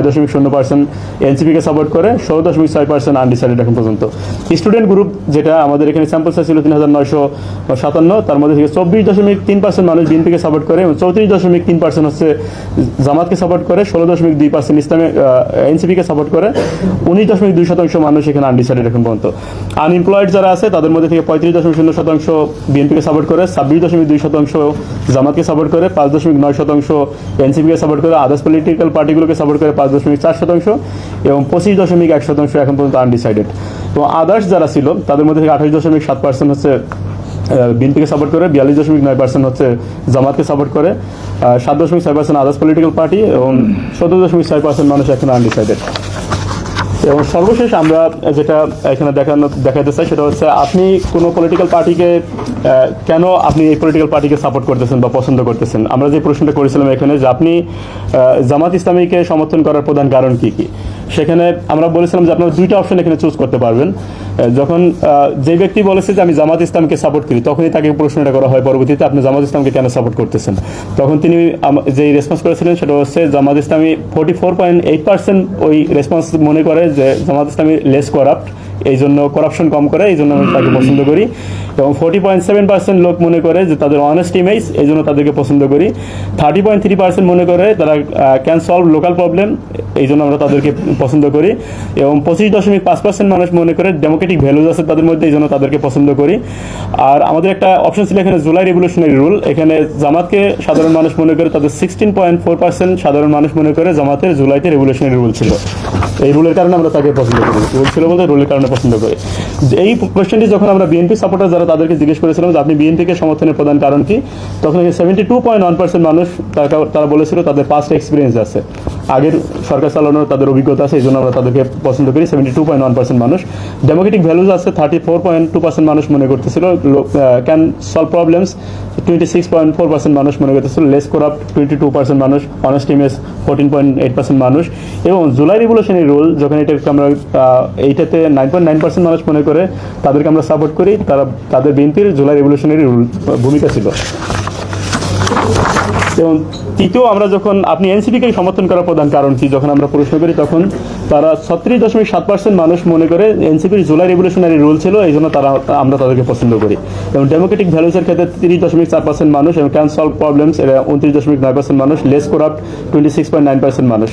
9.0% এনসিপিকে সাপোর্ট করে, 16.6% আনডিসাইডেড এখন পর্যন্ত। স্টুডেন্ট গ্রুপ যেটা আমাদের এখানে স্যাম্পল সাইজ ছিল 3,957, তার মধ্যে থেকে 24.3% মানুষ বিএনপিকে সাপোর্ট করে এবং 34.3% হচ্ছে জামাতকে সাপোর্ট করে, 16.2% ইসলামী এনসিপিকে সাপোর্ট করে, 19.2% মানুষ এখানে আনডিসাইডেড এখন পর্যন্ত। আনএমপ্লয়েড যারা আছে তাদের মধ্যে থেকে 35.0% বিএনপিকে সাপোর্ট করে, 26.2% জামাতকে সাপোর্ট করে, 5.9% এনসিপিকে সাপোর্ট করে, আদার্স পলিটিক্যাল পার্টিগুলোকে সাপোর্ট করে 5.4% এবং 25.1% এখন পর্যন্ত আনডিসাইডেড। তো আদার্স যারা ছিল তাদের মধ্যে থেকে 28.7% হচ্ছে বিএনপিকে সাপোর্ট করে, 42.9% হচ্ছে জামাতকে সাপোর্ট করে, 7.6% আদার্স পলিটিক্যাল পার্টি এবং 14.6% মানুষ এখন আনডিসাইডেড। এবং সর্বশেষ আমরা যেটা এখানে দেখাতে চাই সেটা হচ্ছে আপনি কোনো পলিটিক্যাল পার্টিকে কেন আপনি এই পলিটিক্যাল পার্টিকে সাপোর্ট করতেছেন বা পছন্দ করতেছেন। আমরা যে প্রশ্নটা করেছিলাম এখানে যে আপনি জামাত ইসলামীকে সমর্থন করার প্রধান কারণ কি কি, সেখানে আমরা বলেছিলাম যে আপনারা দুইটা অপশন এখানে চুজ করতে পারবেন। যখন যে ব্যক্তি বলেছে যে আমি জামাত ইসলামকে সাপোর্ট করি তখনই তাকে প্রশ্নটা করা হয় পরবর্তীতে আপনি জামাত ইসলামকে কেন সাপোর্ট করতেছেন। তখন তিনি যে রেসপন্স করেছিলেন সেটা হচ্ছে জামাত ইসলামী 44.8% ওই রেসপন্স মনে করে যে জামাত ইসলামী লেস করাপ্ট, এই জন্য করাপশন কম করে, এই জন্য আমি তাকে পছন্দ করি। এবং 40.7% লোক মনে করে যে তাদের অনেস্ট ইমেজ, এই জন্য তাদেরকে পছন্দ করি। 30.3% মনে করে তারা ক্যান সলভ লোকাল প্রবলেম, এই জন্য আমরা তাদেরকে পছন্দ করি। এবং 25.5% মানুষ মনে করে ডেমোক্রেটিক ভ্যালুজ আছে তাদের মধ্যে, এই জন্য তাদেরকে পছন্দ করি। আর আমাদের একটা অপশন ছিল এখানে জুলাই রেভলিউশনারি রুল, এখানে জামাতকে সাধারণ মানুষ মনে করে তাদের 16.4% সাধারণ মানুষ মনে করে জামাতের জুলাইতে রেভলিউশনারি রুল ছিল, এই রুলের কারণে আমরা তাকে পছন্দ করি। রুল ছিল বলতে রুলের কারণে পছন্দ করি। এই কোয়েশ্চেনটি যখন আমরা বিএনপি সাপোর্টার যারা তাদেরকে জিজ্ঞেস করেছিলাম যে আপনি বিএনপিকে সমর্থনের প্রধান কারণ কি, তখন 72.1% মানুষ তারা বলেছিল তাদের পাস্ট এক্সপিরিয়েন্স আছে, আগের সরকার চালানোর তাদের অভিজ্ঞতা আছে, এই জন্য আমরা তাদেরকে পছন্দ করি। 72.1% মানুষ। ডেমোক্রেটিক ভ্যালুজ আছে 34.2% মানুষ মনে করতেছিল, ক্যান সলভ প্রবলেমস 26.4% মানুষ মনে করতেছিল, লেস করাপ্ট 22% মানুষ, অনেস্ট ইমেজ 14.8% মানুষ। এবং জুলাই রেভলিউশনারি রুল যখন এটাকে আমরা এইটাতে 9.9% মানুষ মনে করে তাদেরকে আমরা সাপোর্ট করি, তাদের বিএনপির জুলাই রেভলিউশনারি রুল ভূমিকা ছিল। এবং তৃতীয় আমরা যখন আপনি এনসিপিকে সমর্থন করার প্রধান কারণ কি যখন আমরা প্রশ্ন করি তখন তারা 36.7% মানুষ মনে করে এনসিপির জুলাই রেভলিউশনারি রুল ছিল, এই জন্য আমরা তাদেরকে পছন্দ করি। এবং ডেমোক্রেটিক ভ্যালুসের ক্ষেত্রে 30.4% মানুষ এবং ক্যান সলভ প্রবলেমস এরা 29.9% মানুষ, লেস করাপ্ট 26.9% মানুষ।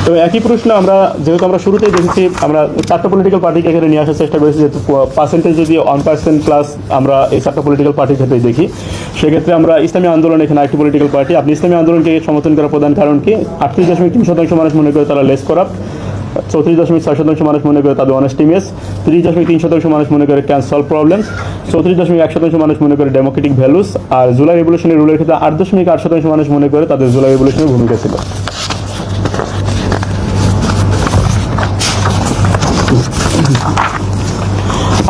তো একই প্রশ্ন আমরা যেহেতু আমরা শুরুতেই দেখেছি আমরা চারটা পলিটিক্যাল পার্টিকে এখানে নিয়ে আসার চেষ্টা করেছি, যেহেতু পার্সেন্টেজ যদি 1% প্লাস আমরা এই চারটা পলিটিক্যাল পার্টির ক্ষেত্রেই দেখি, সেক্ষেত্রে আমরা ইসলামী আন্দোলন এখানে একটি পলিটিক্যাল পার্টি। আপনি ইসলামী আন্দোলনকে সমর্থন করার প্রধান কারণ কি, 38.3% মানুষ মনে করে তারা লেস করাপ্ট, 34.6% মানুষ মনে করে তাদের অনেস্ট ইমেজ, 30.3% মানুষ মনে করে ক্যান সলভ প্রবলেমস, 34.1% মানুষ মনে করে ডেমোক্রেটিক ভ্যালুস, আর জুলাই রেভলিউশনারি রুলের ক্ষেত্রে 8.8% মানুষ মনে করে তাদের জুলাই রেভলিউশনের ভূমিকা ছিল।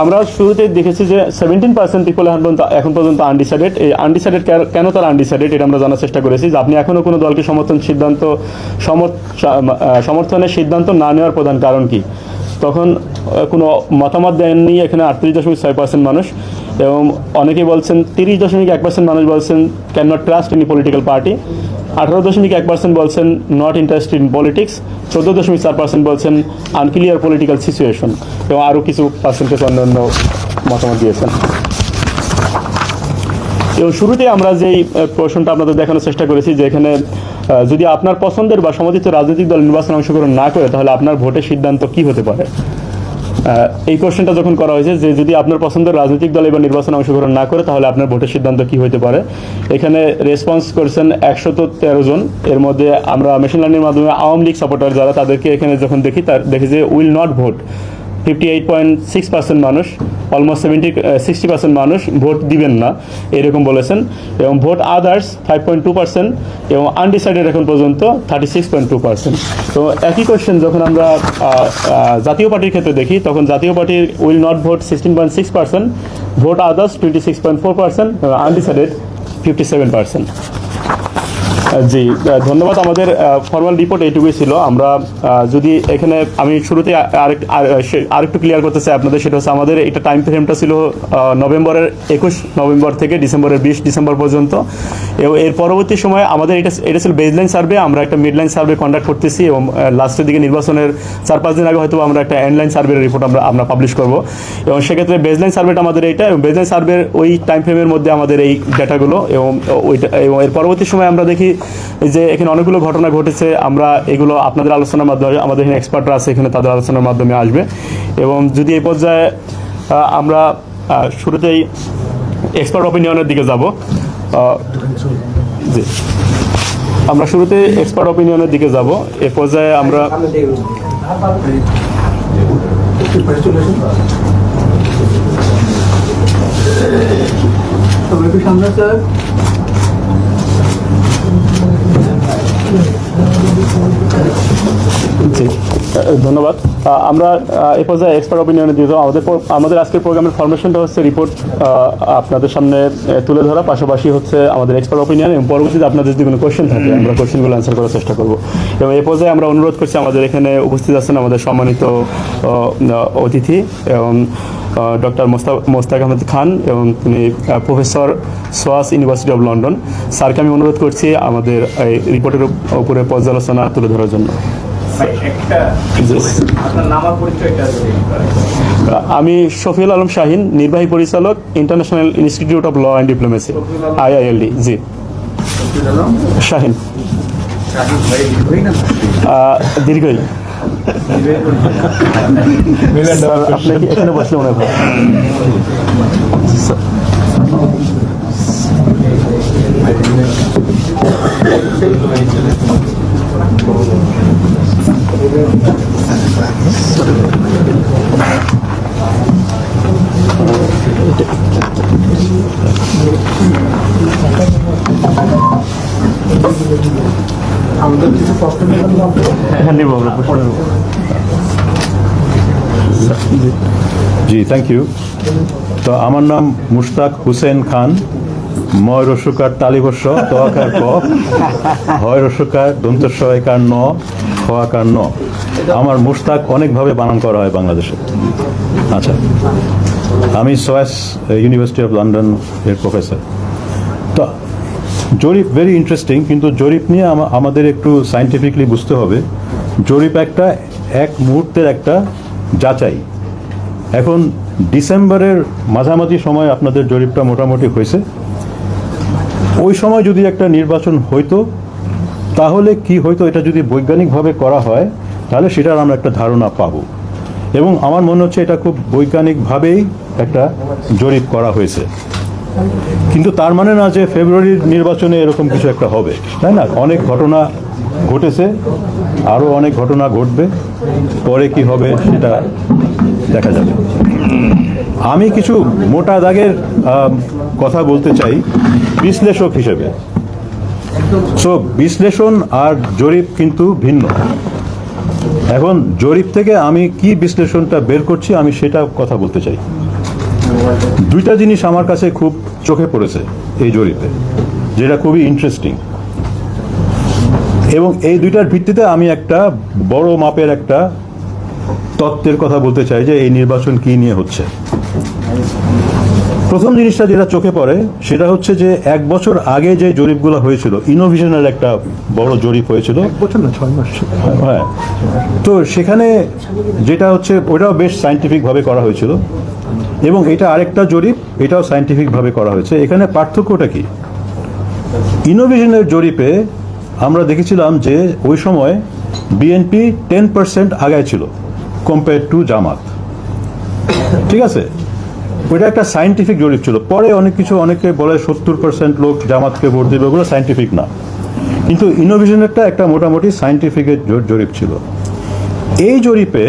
আমরা শুরুতে দেখেছি যে 17% পিপল এখন পর্যন্ত আনডিসাইডেড। এই আনডিসাইডেড কেন তারা আনডিসাইডেড এটা আমরা জানার চেষ্টা করেছি যে আপনি এখনও কোনো দলকে সমর্থনের সিদ্ধান্ত না নেওয়ার প্রধান কারণ কি, তখন কোনো মতামত দেননি এখানে 38.6% মানুষ। এবং অনেকেই বলছেন 30.1% মানুষ বলছেন can not trust any political party, 18.1% বলছেন নট ইন্টারেস্টেড ইন পলিটিক্স, 14.4% বলছেন আনক্লিয়ার পলিটিক্যাল সিচুয়েশন, এবং আরও কিছু পার্সেন্টেজ অন্যান্য মতামত দিয়েছেন। এবং শুরুতে আমরা যেই প্রশ্নটা আপনাদের দেখানোর চেষ্টা করেছি যে এখানে যদি আপনার পছন্দের বা সমর্থিত রাজনৈতিক দল নির্বাচনে অংশগ্রহণ না করে তাহলে আপনার ভোটের সিদ্ধান্ত কি হতে পারে। এই কোশ্চেনটা যখন করা হয়েছে যে যদি আপনার পছন্দের রাজনৈতিক দল এবার নির্বাচনে অংশগ্রহণ না করে তাহলে আপনার ভোটের সিদ্ধান্ত কি হতে পারে, এখানে রেসপন্স করেছেন 113 জন। এর মধ্যে আমরা মেশিন লার্নিংয়ের মাধ্যমে আওয়ামী লীগ সাপোর্টার যারা তাদেরকে এখানে যখন দেখি যে উইল নট ভোট 58.6% মানুষ, অলমোস্ট 60% মানুষ ভোট দিবেন না এরকম বলেছেন। এবং ভোট আদার্স 5.2% এবং আনডিসাইডেড এখন পর্যন্ত 36.2%। তো একই কোয়েশ্চেন যখন আমরা জাতীয় পার্টির ক্ষেত্রে দেখি তখন জাতীয় পার্টির will not vote 16.6%, vote others 26.4% এবং আনডিসাইডেড 57%। জি, ধন্যবাদ। আমাদের ফর্মাল রিপোর্ট এইটুকুই ছিল। আমরা যদি এখানে আমি শুরুতে আরেকটু ক্লিয়ার করতে চাই আপনাদের, সেটা হচ্ছে আমাদের এটা টাইম ফ্রেমটা ছিল নভেম্বরের 21 নভেম্বর থেকে ডিসেম্বরের 20 ডিসেম্বর পর্যন্ত। এবং এর পরবর্তী সময় আমাদের এটা ছিল বেসলাইন সার্ভে, আমরা একটা মিডলাইন সার্ভে কন্ডাক্ট করতেছি এবং লাস্টের দিকে নির্বাচনের 4-5 দিন আগে হয়তো আমরা একটা এন্ডলাইন সার্ভের রিপোর্ট আমরা পাবলিশ করব। এবং সেক্ষেত্রে বেসলাইন সার্ভেটা আমাদের এইটা, এবং বেসলাইন সার্ভের ওই টাইম ফ্রেমের মধ্যে আমাদের এই ডাটাগুলো, এবং এর পরবর্তী সময় আমরা দেখি যে এখানে অনেকগুলো ঘটনা ঘটেছে। আমরা এগুলো আপনাদের আলোচনার মাধ্যমে, আমাদের এখানে এক্সপার্টরা আছে এখানে, তাদের আলোচনার মাধ্যমে আসবে। এবং যদি এই পর্যায়ে আমরা শুরুতেই এক্সপার্ট অপিনিয়নের দিকে যাব, জি আমরা শুরুতে এক্সপার্ট অপিনিয়নের দিকে যাব। এ পর্যায়ে আমরা জি ধন্যবাদ। আমরা এ পর্যায়ে এক্সপার্ট অপিনিয়নে দিয়ে যাবো। আমাদের আজকের প্রোগ্রামের ফরমেশনটা হচ্ছে রিপোর্ট আপনাদের সামনে তুলে ধরা, পাশাপাশি হচ্ছে আমাদের এক্সপার্ট অপিনিয়ন, এবং পরবর্তীতে আপনাদের যদি কোনো কোয়েশ্চেন থাকে আমরা কোয়েশ্চেনগুলো অ্যান্সার করার চেষ্টা করব। এবং এ পর্যায়ে আমরা অনুরোধ করছি, আমাদের এখানে উপস্থিত আছেন আমাদের সম্মানিত অতিথি এবং ডক্টর মোস্তাক আহমেদ খান, এবং তিনি প্রফেসর সোয়াস ইউনিভার্সিটি অফ লন্ডন। স্যারকে আমি অনুরোধ করছি আমাদের এই রিপোর্টের উপরে পর্যালোচনা তুলে ধরার জন্য। আমি শফিউল আলম শাহিন, নির্বাহী পরিচালক, international institute of law and diplomacy, IILD। জি শাহিন, দীর্ঘই। আপনি কি এখানে বসলে মনে হয়? আমাদের কিছু প্রশ্ন নিব আমরা প্রশ্ন। জি থ্যাংক ইউ। তো আমার নাম মুশতাক হুসেন খান, ময় রসুকার তালিবস্য তোয়াকার ক, হয় রসুকার দন্তস্বয়কার ন, খোয়াকার ন। আমার মুশতাক অনেকভাবে বানান করা হয় বাংলাদেশে। আচ্ছা, আমি সোয়াস ইউনিভার্সিটি অফ লন্ডন এর প্রফেসর। তো জরিপ ভেরি ইন্টারেস্টিং, কিন্তু জরিপ নিয়ে আমাদের একটু সায়েন্টিফিকলি বুঝতে হবে। জরিপ এক মুহূর্তের একটা যাচাই। এখন ডিসেম্বরের মাঝামাঝি সময় আপনাদের জরিপটা মোটামুটি হয়েছে। ওই সময় যদি একটা নির্বাচন হইতো তাহলে কি হইতো, এটা যদি বৈজ্ঞানিকভাবে করা হয় তাহলে সেটার আমরা একটা ধারণা পাবো। এবং আমার মনে হচ্ছে এটা খুব বৈজ্ঞানিকভাবেই একটা জরিপ করা হয়েছে। কিন্তু তার মানে না যে ফেব্রুয়ারির নির্বাচনে এরকম কিছু একটা হবে, তাই না? অনেক ঘটনা ঘটেছে, আরও অনেক ঘটনা ঘটবে, পরে কি হবে সেটা দেখা যাবে। আমি কিছু মোটা দাগের কথা বলতে চাই বিশ্লেষক হিসেবে। সো বিশ্লেষণ আর জরিপ কিন্তু ভিন্ন। এখন জরিপ থেকে আমি কি বিশ্লেষণটা বের করছি আমি সেটা কথা বলতে চাই। দুইটা জিনিস আমার কাছে খুব চোখে পড়েছে এই জরিপে, যেটা খুবই ইন্টারেস্টিং, এবং এই দুইটার ভিত্তিতে আমি একটা বড় মাপের একটা তত্ত্বের কথা বলতে চাই যে এই নির্বাচন কি নিয়ে হচ্ছে। প্রথম জিনিসটা যেটা চোখে পড়ে সেটা হচ্ছে যে 1 বছর আগে যে জরিপগুলো হয়েছিল, ইনোভেশনের একটা বড় জরিপ হয়েছিল, 1 বছর না 6 মাস। হ্যাঁ, তো সেখানে যেটা হচ্ছে ওটাও বেশ সায়েন্টিফিকভাবে করা হয়েছিল, এবং এটা আরেকটা জরিপ, এটাও সায়েন্টিফিকভাবে করা হয়েছে। এখানে পার্থক্যটা কি? ইনোভেশনের জরিপে আমরা দেখেছিলাম যে ওই সময় বিএনপি 10% আগায় ছিল কম্পেয়ার টু জামাত। ঠিক আছে, ওইটা একটা সায়েন্টিফিক জরিপ ছিল। পরে অনেকে বলে 70% লোক জামাতকে ভোট দিবে, ওগুলো সায়েন্টিফিক না। কিন্তু ইনোভেশনেরটা একটা মোটামুটি সায়েন্টিফিকের জরিপ ছিল। এই জরিপে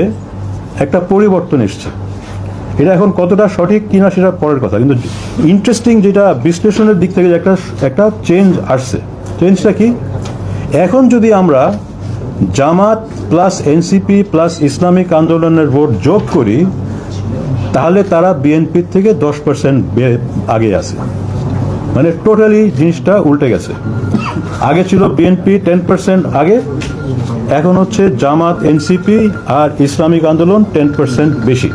একটা পরিবর্তন এসছে। এটা এখন কতটা সঠিক কিনা সেটা পরের কথা, কিন্তু ইন্টারেস্টিং যেটা বিশ্লেষণের দিক থেকে একটা চেঞ্জ আসছে। চেঞ্জটা কি? এখন যদি আমরা জামাত প্লাস এনসিপি প্লাস ইসলামিক আন্দোলনের ভোট যোগ করি তাহলে তারা বিএনপির থেকে 10% আগে আছে। মানে টোটালি জিনিসটা উল্টে গেছে। আগে ছিল বিএনপি 10% আগে, এখন হচ্ছে জামাত, এনসিপি আর ইসলামিক আন্দোলন 10% বেশি।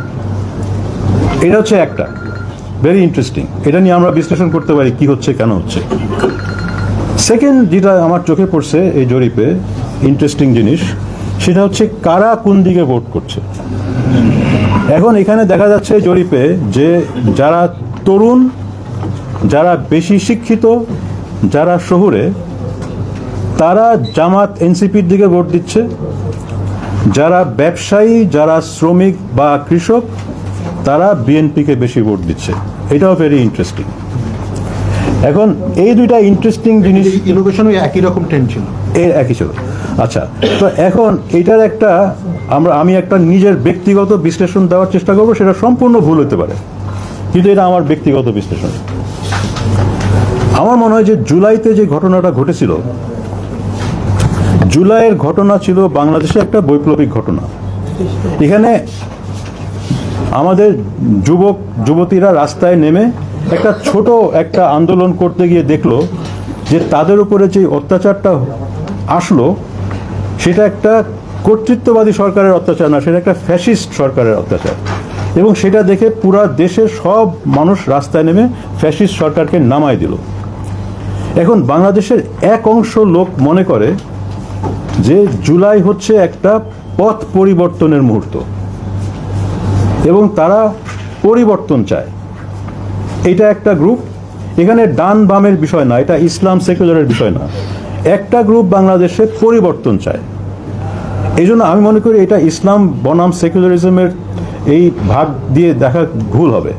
এটা হচ্ছে একটা ভেরি ইন্টারেস্টিং, এটা নিয়ে আমরা বিশ্লেষণ করতে পারি কি হচ্ছে কেন হচ্ছে। সেকেন্ড যেটা আমার চোখে পড়ছে এই জরিপে ইন্টারেস্টিং জিনিস, সেটা হচ্ছে কারা কোন দিকে ভোট করছে। এখন এখানে দেখা যাচ্ছে জরিপে যে যারা তরুণ, যারা বেশি শিক্ষিত, যারা শহুরে, তারা জামাত এনসিপির দিকে ভোট দিচ্ছে। যারা ব্যবসায়ী, যারা শ্রমিক বা কৃষক, তারা বিএনপিকে বেশি ভোট দিচ্ছে। এটাও ভেরি ইন্টারেস্টিং। এখন এই দুইটা ইন্টারেস্টিং জিনিস ইনোভেশনও একই রকম ট্রেন্ড ছিল। একই ছিল। আচ্ছা, তো এখন এইটার একটা আমি একটা নিজের ব্যক্তিগত বিশ্লেষণ দেওয়ার চেষ্টা করবো, সেটা সম্পূর্ণ ভুল হতে পারে, কিন্তু এটা আমার ব্যক্তিগত বিশ্লেষণ। আমার মনে হয় যে জুলাইতে যে ঘটনাটা ঘটেছিল, জুলাইয়ের ঘটনা ছিল বাংলাদেশে একটা বৈপ্লবিক ঘটনা। এখানে আমাদের যুবক যুবতীরা রাস্তায় নেমে একটা ছোট একটা আন্দোলন করতে গিয়ে দেখলো যে তাদের উপরে যে অত্যাচারটা আসলো সেটা একটা কর্তৃত্ববাদী সরকারের অত্যাচার না, সেটা একটা ফ্যাসিস্ট সরকারের অত্যাচার। এবং সেটা দেখে পুরা দেশের সব মানুষ রাস্তায় নেমে ফ্যাসিস্ট সরকারকে নামায় দিল। এখন বাংলাদেশের এক অংশ লোক মনে করে যে জুলাই হচ্ছে একটা পথ পরিবর্তনের মুহূর্ত এবং তারা পরিবর্তন চায়। এটা একটা গ্রুপ, এখানে ডান বামের বিষয় না, এটা ইসলাম সেকুলারের বিষয় না। একটা গ্রুপ বাংলাদেশে পরিবর্তন চায়। এই জন্য আমি মনে করি এটা ইসলাম বনাম সেকুলারিজমের এই ভাগ দিয়ে দেখা ভুল হবে।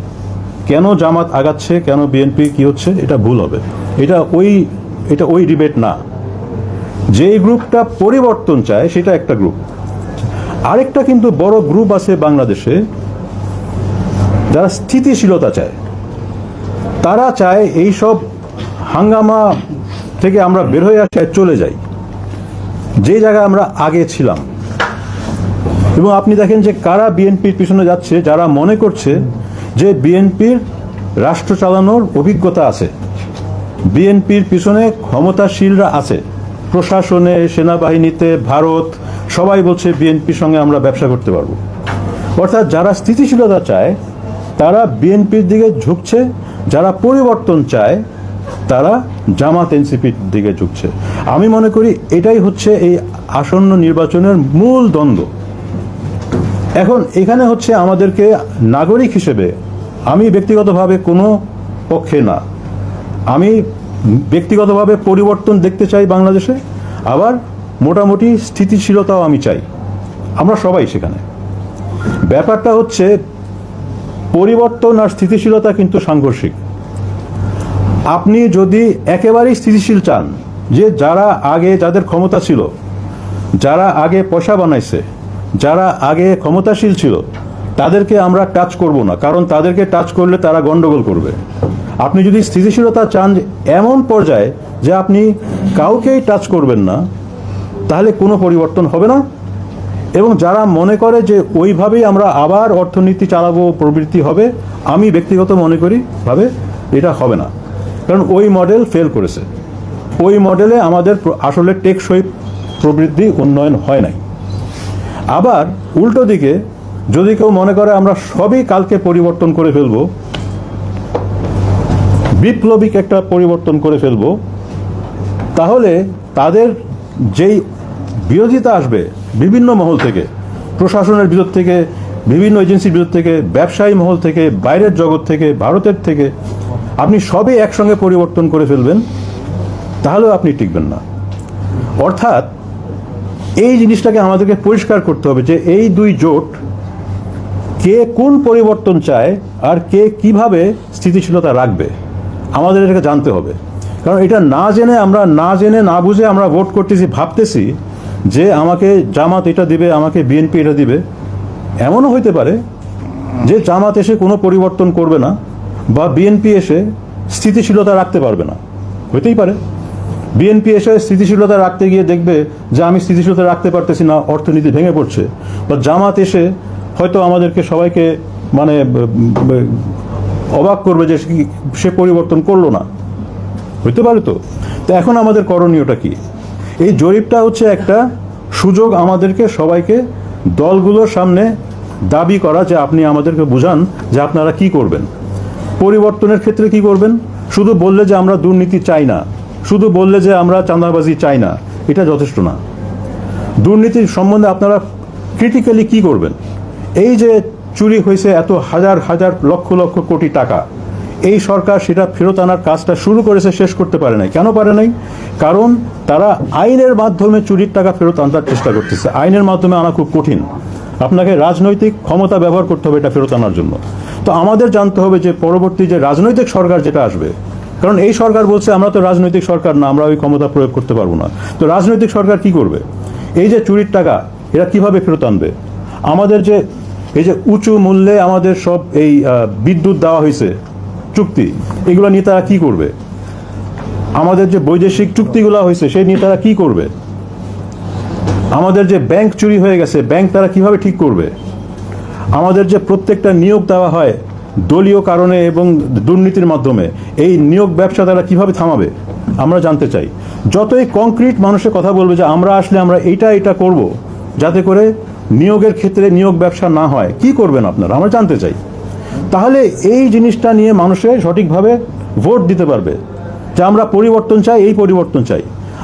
কেন জামাত আগাচ্ছে, কেন বিএনপি কি হচ্ছে, এটা ভুল হবে। এটা ওই ডিবেট না। যেই গ্রুপটা পরিবর্তন চায় সেটা একটা গ্রুপ। আরেকটা কিন্তু বড় গ্রুপ আছে বাংলাদেশে যারা স্থিতিশীলতা চায়। তারা চায় এই সব হাঙ্গামা থেকে আমরা বের হয়ে আসে চলে যাই যে জায়গায় আমরা আগে ছিলাম। এবং আপনি দেখেন যে কারা বিএনপির পিছনে যাচ্ছে, যারা মনে করছে যে বিএনপির রাষ্ট্র চালানোর অভিজ্ঞতা আছে, বিএনপির পিছনে ক্ষমতাশীলরা আছে, প্রশাসনে, সেনাবাহিনীতে, ভারত, সবাই বলছে বিএনপির সঙ্গে আমরা ব্যবসা করতে পারবো। অর্থাৎ যারা স্থিতিশীলতা চায় তারা বিএনপির দিকে ঝুঁকছে, যারা পরিবর্তন চায় তারা জামাত এনসিপির দিকে ঝুঁকছে। আমি মনে করি এটাই হচ্ছে এই আসন্ন নির্বাচনের মূল দ্বন্দ্ব। এখন এখানে হচ্ছে আমাদেরকে নাগরিক হিসেবে, আমি ব্যক্তিগতভাবে কোনো পক্ষে না, আমি ব্যক্তিগতভাবে পরিবর্তন দেখতে চাই বাংলাদেশে, আবার মোটামুটি স্থিতিশীলতাও আমি চাই। আমরা সবাই সেখানে। ব্যাপারটা হচ্ছে পরিবর্তন আর স্থিতিশীলতা কিন্তু সাংঘর্ষিক। আপনি যদি একেবারেই স্থিতিশীল চান, যে যারা আগে যাদের ক্ষমতা ছিল, যারা আগে পয়সা বানাইছে, যারা আগে ক্ষমতাশীল ছিল, তাদেরকে আমরা টাচ করব না, কারণ তাদেরকে টাচ করলে তারা গন্ডগোল করবে। আপনি যদি স্থিতিশীলতা চান এমন পর্যায়ে যে আপনি কাউকেই টাচ করবেন না, তাহলে কোনো পরিবর্তন হবে না। এবং যারা মনে করে যে ওইভাবেই আমরা আবার অর্থনীতি চালাবো, প্রবৃদ্ধি হবে, আমি ব্যক্তিগত মনে করি ভাবে এটা হবে না, কারণ ওই মডেল ফেল করেছে। ওই মডেলে আমাদের আসলে টেকসই প্রবৃদ্ধি উন্নয়ন হয় নাই। আবার উল্টো দিকে যদি কেউ মনে করে আমরা সবই কালকে পরিবর্তন করে ফেলবো, বিপ্লবিক একটা পরিবর্তন করে ফেলবো, তাহলে তাদের যেই বিরোধিতা আসবে বিভিন্ন মহল থেকে, প্রশাসনের ভিতর থেকে, বিভিন্ন এজেন্সির ভিতর থেকে, ব্যবসায়ী মহল থেকে, বাইরের জগৎ থেকে, ভারতের থেকে, আপনি সবই একসঙ্গে পরিবর্তন করে ফেলবেন, তাহলেও আপনি টিকবেন না। অর্থাৎ এই জিনিসটাকে আমাদেরকে পরিষ্কার করতে হবে যে এই দুই জোট কে কোন পরিবর্তন চায় আর কে কিভাবে স্থিতিশীলতা রাখবে, আমাদের এটাকে জানতে হবে। কারণ এটা না জেনে না বুঝে আমরা ভোট করতেছি, ভাবতেছি যে আমাকে জামাত এটা দিবে, আমাকে বিএনপি এটা দিবে। এমনও হইতে পারে যে জামাত এসে কোনো পরিবর্তন করবে না, বা বিএনপি এসে স্থিতিশীলতা রাখতে পারবে না, হইতেই পারে। বিএনপি এসে স্থিতিশীলতা রাখতে গিয়ে দেখবে যে আমি স্থিতিশীলতা রাখতে পারতেছি না, অর্থনীতি ভেঙে পড়ছে। বা জামাত এসে হয়তো আমাদেরকে সবাইকে মানে অবাক করবে যে সে পরিবর্তন করলো না, হইতে পারে। তো তো এখন আমাদের করণীয়টা কি? এই জরিপটা হচ্ছে একটা সুযোগ আমাদেরকে সবাইকে দলগুলোর সামনে দাবি করা যে আপনি আমাদেরকে বুঝান যে আপনারা কি করবেন, পরিবর্তনের ক্ষেত্রে কি করবেন। শুধু বললে যে আমরা দুর্নীতি চাই না, শুধু বললে যে আমরা চাঁদাবাজি চাই না, এটা যথেষ্ট না। দুর্নীতির সম্বন্ধে আপনারা ক্রিটিক্যালি কি করবেন? এই যে চুরি হয়েছে এত হাজার হাজার লক্ষ লক্ষ কোটি টাকা, এই সরকার সেটা ফেরত আনার কাজটা শুরু করেছে, শেষ করতে পারে নাই। কেন পারে নাই? কারণ তারা আইনের মাধ্যমে চুরির টাকা ফেরত আনার চেষ্টা করতেছে। আইনের মাধ্যমে আনা খুব কঠিন, আপনাকে রাজনৈতিক ক্ষমতা ব্যবহার করতে হবে এটা ফেরত আনার জন্য। তো আমাদের জানতে হবে যে পরবর্তী যে রাজনৈতিক সরকার যেটা আসবে, কারণ এই সরকার বলছে আমরা তো রাজনৈতিক সরকার না, আমরা ওই ক্ষমতা প্রয়োগ করতে পারবো না। তো রাজনৈতিক সরকার কি করবে? এই যে চুরির টাকা এরা কিভাবে ফেরত আনবে? আমাদের যে এই যে উঁচু মূল্যে আমাদের সব এই বিদ্যুৎ দেওয়া হয়েছে চুক্তি, এগুলো নিয়ে তারা কি করবে? আমাদের যে বৈদেশিক চুক্তিগুলো হয়েছে সেই নিয়ে তারা কি করবে? আমাদের যে ব্যাংক চুরি হয়ে গেছে, ব্যাংক তারা কিভাবে ঠিক করবে? আমাদের যে প্রত্যেকটা নিয়োগ দেওয়া হয় দলীয় কারণে এবং দুর্নীতির মাধ্যমে, এই নিয়োগ ব্যবসা তারা কিভাবে থামাবে? আমরা জানতে চাই। যতই কংক্রিট মানুষের কথা বলবে যে আমরা আসলে আমরা এইটা করব, যাতে করে নিয়োগের ক্ষেত্রে নিয়োগ ব্যবসা না হয়, কি করবেন আপনারা? আমরা জানতে চাই। তাহলে এই জিনিসটা নিয়ে মানুষের সঠিকভাবে ভোট দিতে পারবে যে আমরা পরিবর্তন চাই, এই পরিবর্তন চাই।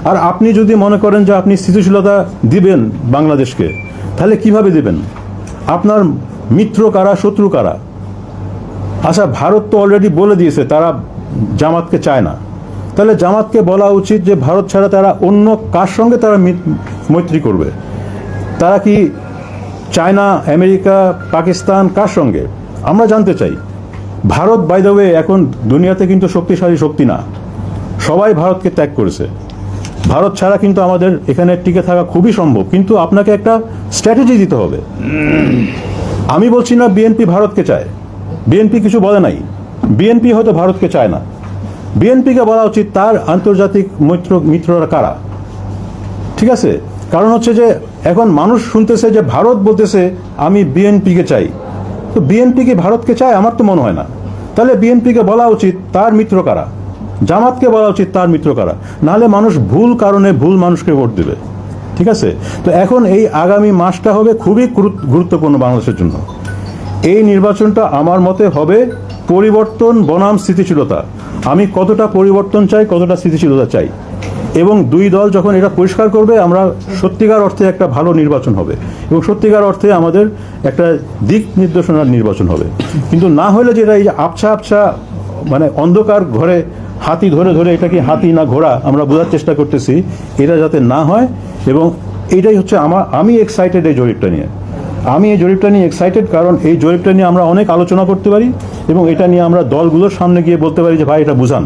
আর আপনি যদি মনে করেন যে আপনি স্থিতিশীলতা দিবেন বাংলাদেশকে, তাহলে কিভাবে দিবেন? আপনার মিত্র কারা, শত্রু কারা? আচ্ছা, ভারত তো অলরেডি বলে দিয়েছে তারা জামাতকে চায় না। তাহলে জামাতকে বলা উচিত যে ভারত ছাড়া তারা অন্য কার সঙ্গে তারা মৈত্রী করবে? তারা কি চায়না, আমেরিকা, পাকিস্তান, কার সঙ্গে? আমরা জানতে চাই। ভারত বাই দ্য ওয়ে এখন দুনিয়াতে কিন্তু শক্তিশালী শক্তি না, সবাই ভারতকে ত্যাগ করেছে। ভারত ছাড়া কিন্তু আমাদের এখানে টিকে থাকা খুবই সম্ভব, কিন্তু আপনাকে একটা স্ট্র্যাটেজি দিতে হবে। আমি বলছি না বিএনপি ভারতকে চায়, বিএনপি কিছু বলে নাই, বিএনপি হয়তো ভারতকে চায় না। বিএনপিকে বলা উচিত তার আন্তর্জাতিক মিত্ররা কারা। ঠিক আছে? কারণ হচ্ছে যে এখন মানুষ শুনতেছে যে ভারত বলতেছে আমি বিএনপিকে চাই, তো বিএনপি কি ভারতকে চায়? আমার তো মনে হয় না। তাহলে বিএনপিকে বলা উচিত তার মিত্র কারা, জামাতকে বলা উচিত তার মিত্র কারা, নাহলে মানুষ ভুল কারণে ভুল মানুষকে ভোট দেবে। ঠিক আছে? তো এখন এই আগামী মাসটা হবে খুবই গুরুত্বপূর্ণ বাংলাদেশের জন্য। এই নির্বাচনটা আমার মতে হবে পরিবর্তন বনাম স্থিতিশীলতা। আমি কতটা পরিবর্তন চাই, কতটা স্থিতিশীলতা চাই, এবং দুই দল যখন এটা পরিষ্কার করবে, আমরা সত্যিকার অর্থে একটা ভালো নির্বাচন হবে এবং সত্যিকার অর্থে আমাদের একটা দিক নির্দেশনার নির্বাচন হবে। কিন্তু না হলে যেটা এই যে আবছা মানে অন্ধকার ঘরে হাতি ধরে ধরে এটা কি হাতি না ঘোড়া আমরা বোঝার চেষ্টা করতেছি, এটা যাতে না হয়। এবং এইটাই হচ্ছে আমি এক্সাইটেড এই জরিপটা নিয়ে। আমি এই জরিপটা নিয়ে এক্সাইটেড কারণ এই জরিপটা নিয়ে আমরা অনেক আলোচনা করতে পারি এবং এটা নিয়ে আমরা দলগুলোর সামনে গিয়ে বলতে পারি যে ভাই এটা বুঝান।